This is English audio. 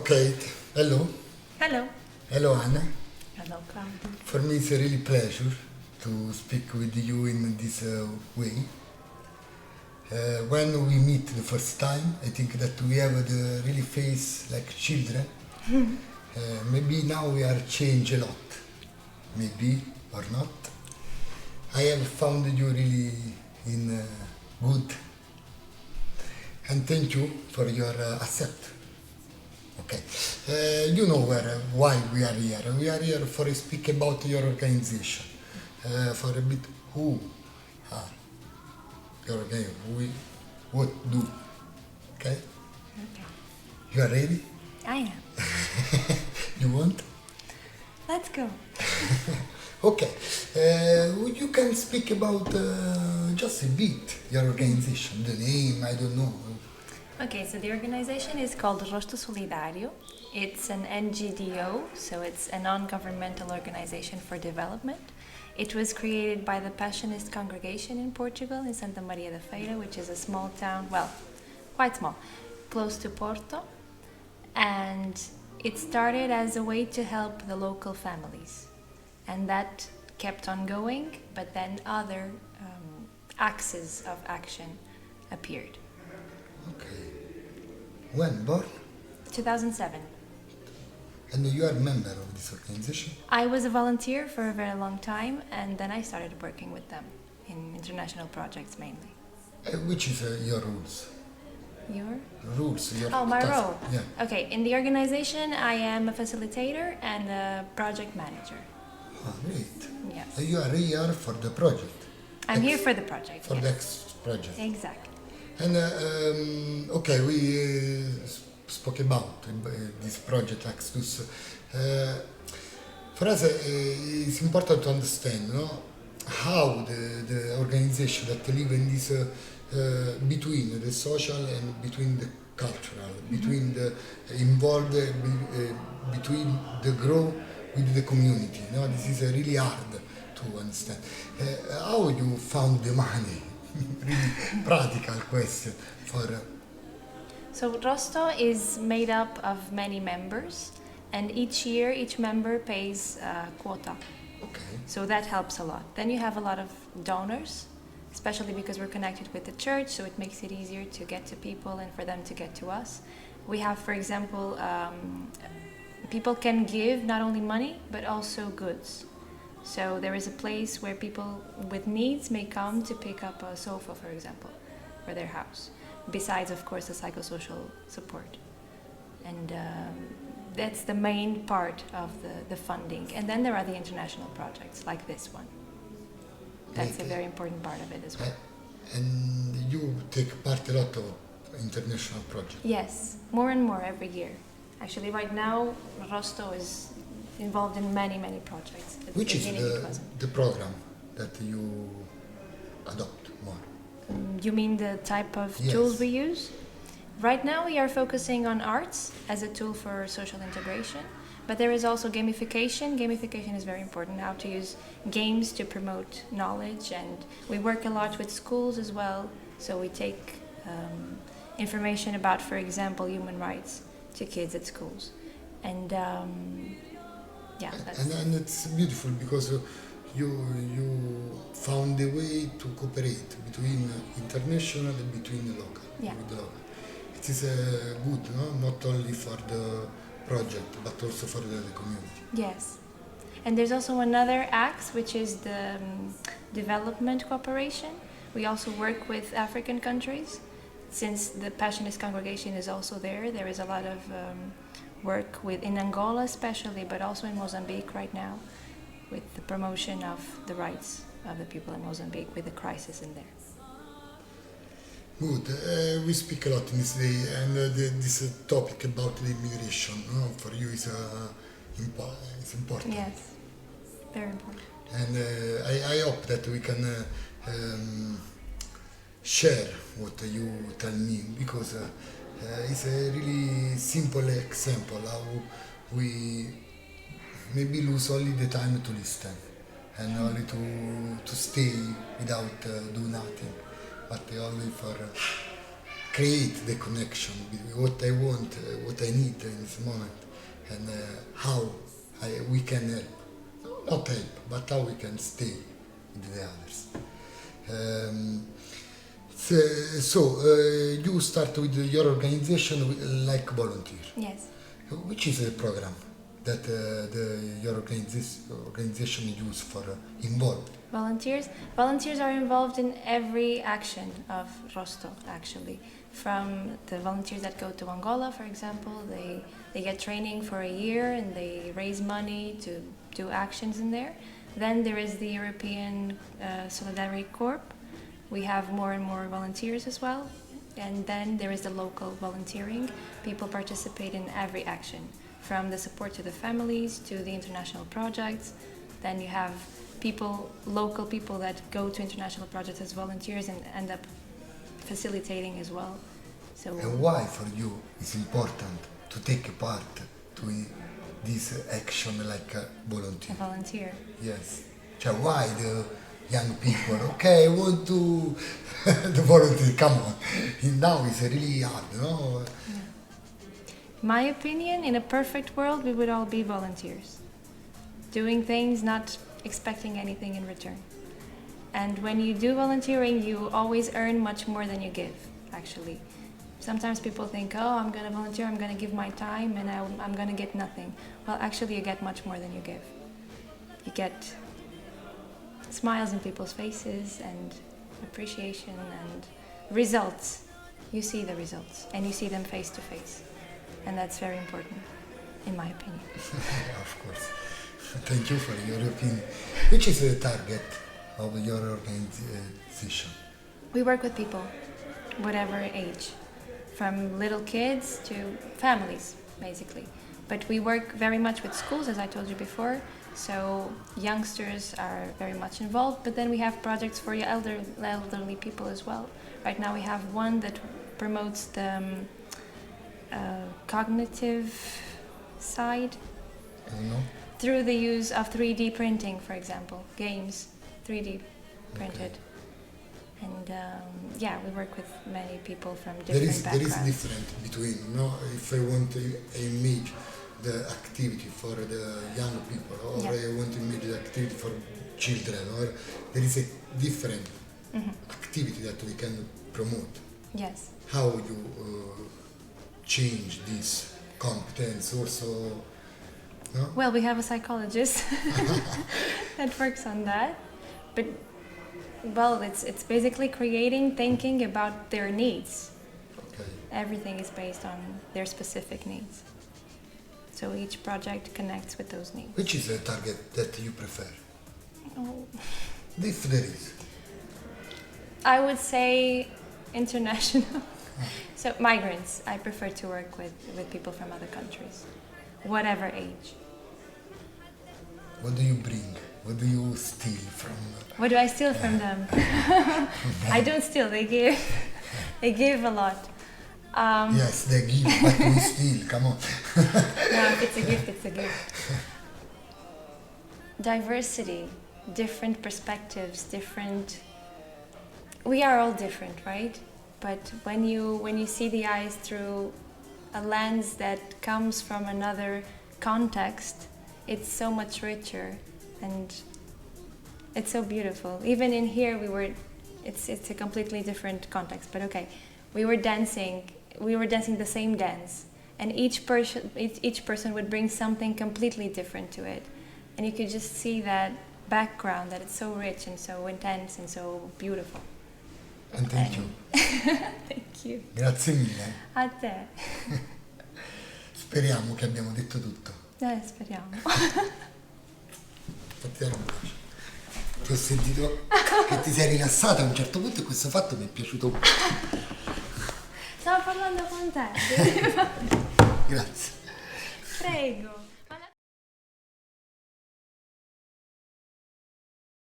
Okay, hello. Hello. Hello, Anna. Hello, Claudia. For me, it's a really pleasure to speak with you in this way. When we meet the first time, I think that we have the really face like children. Maybe now we are changed a lot, maybe or not. I have found you really in good, and thank you for your accept. Okay, you know why we are here. We are here for speak about your organization, for a bit who are your organization, what do. Okay, Okay. you are ready? I am. You want? Let's go. Okay, you can speak about just a bit your organization, the name. I don't know. Okay, so the organization is called Rosto Solidário. It's an NGDO, so it's a non-governmental organization for development. It was created by the Passionist congregation in Portugal, in Santa Maria da Feira, which is a small town, well, quite small, close to Porto. And it started as a way to help the local families. And that kept on going, but then other axes of action appeared. Okay. When born? 2007. And you are a member of this organization? I was a volunteer for a very long time, and then I started working with them in international projects mainly. Which is your rules? Your? Rules. Your Oh, my task. role. Yeah. Okay, in the organization, I am a facilitator and a project manager. Oh, great. Yes. You are here for the project. I'm here for the project. For yes. the X project. Exactly. And okay, we spoke about this project Axtus. For us, it's important to understand, how the organization that live in this between the social and between the cultural, between the involved, between the grow with the community. This is really hard to understand. How you found the money? Really practical question for. So Rosto is made up of many members, and each year each member pays a quota. Okay. So that helps a lot. Then you have a lot of donors, especially because we're connected with the church, so it makes it easier to get to people and for them to get to us. We have, for example, people can give not only money but also goods. So there is a place where people with needs may come to pick up a sofa, for example, for their house. Besides, of course, the psychosocial support. And that's the main part of the funding. And then there are the international projects, like this one. That's a very important part of it as well. And you take part a lot of international projects. Yes, more and more every year. Actually, right now, Rosto is involved in many, many projects. At Which the is beginning it wasn't. the program that you adopt more? You mean the type of Yes. tools we use? Right now we are focusing on arts as a tool for social integration, but there is also gamification. Gamification is very important, how to use games to promote knowledge, and we work a lot with schools as well, so we take information about, for example, human rights to kids at schools. And yeah, that's... And it's beautiful because you found a way to cooperate between international and between the local. Yeah. With the local. It is good, not only for the project but also for the community. Yes. And there's also another axe, which is the development cooperation. We also work with African countries. Since the Passionist congregation is also there, there is a lot of work in Angola especially, but also in Mozambique right now, with the promotion of the rights of the people in Mozambique with the crisis in there. Good. We speak a lot in this day, and this topic about the immigration for you is important. Yes, very important. And I hope that we can share what you tell me, because it's a really simple example how we maybe lose only the time to listen and only to stay without do nothing, but only for create the connection between what I want, what I need in this moment, and how we can help. Not help, but how we can stay with the others. You start with your organization like volunteer. Yes. Which is a program that your organization use for involved? Volunteers are involved in every action of Rosto, actually. From the volunteers that go to Angola, for example, they get training for a year and they raise money to do actions in there. Then there is the European Solidário Corp. We have more and more volunteers as well. And then there is the local volunteering. People participate in every action, from the support to the families to the international projects. Then you have local people that go to international projects as volunteers and end up facilitating as well. So. And why for you is important to take a part to this action like a volunteer? A volunteer. Yes. Why the young people, okay, I want to volunteer, come on. Now it's really hard, no? Yeah. My opinion, in a perfect world, we would all be volunteers. Doing things, not expecting anything in return. And when you do volunteering, you always earn much more than you give, actually. Sometimes people think, oh, I'm going to volunteer, I'm going to give my time, and I'm going to get nothing. Well, actually, you get much more than you give. You get smiles in people's faces and appreciation and results. You see the results, and you see them face to face. And that's very important, in my opinion. Of course. Thank you for your opinion. Which is the target of your organization? We work with people, whatever age, from little kids to families, basically. But we work very much with schools, as I told you before, so youngsters are very much involved, but then we have projects for elderly people as well. Right now we have one that promotes the cognitive side through the use of 3D printing, for example, games, 3D printed. Okay. And we work with many people from different backgrounds. There is difference between, if I want to image the activity for the young people, or I want to image the activity for children, or there is a different activity that we can promote. Yes. How you change this competence also? No? Well, we have a psychologist that works on that, but it's basically thinking about their needs. Okay. Everything is based on their specific needs. So each project connects with those needs. Which is the target that you prefer? Oh. If there is. I would say international. So migrants. I prefer to work with people from other countries, whatever age. What do you bring? What do you steal from? What do I steal from them? I don't steal. They give. They give a lot. Yes, they give, but we steal. Come on. No, if it's a gift, it's a gift. Diversity, different perspectives, different. We are all different, right? But when you see the eyes through a lens that comes from another context, it's so much richer and it's so beautiful. Even in here, it's a completely different context. But okay, we were dancing the same dance, and each person would bring something completely different to it, and you could just see that background, that it's so rich and so intense and so beautiful. And thank you. Thank you. Grazie mille. A te. Speriamo che abbiamo detto tutto. Speriamo. Fatti dare un bacio. Ti ho sentito che ti sei rilassata a un certo punto e questo fatto mi è piaciuto molto. Stavo parlando con te. Grazie. Prego.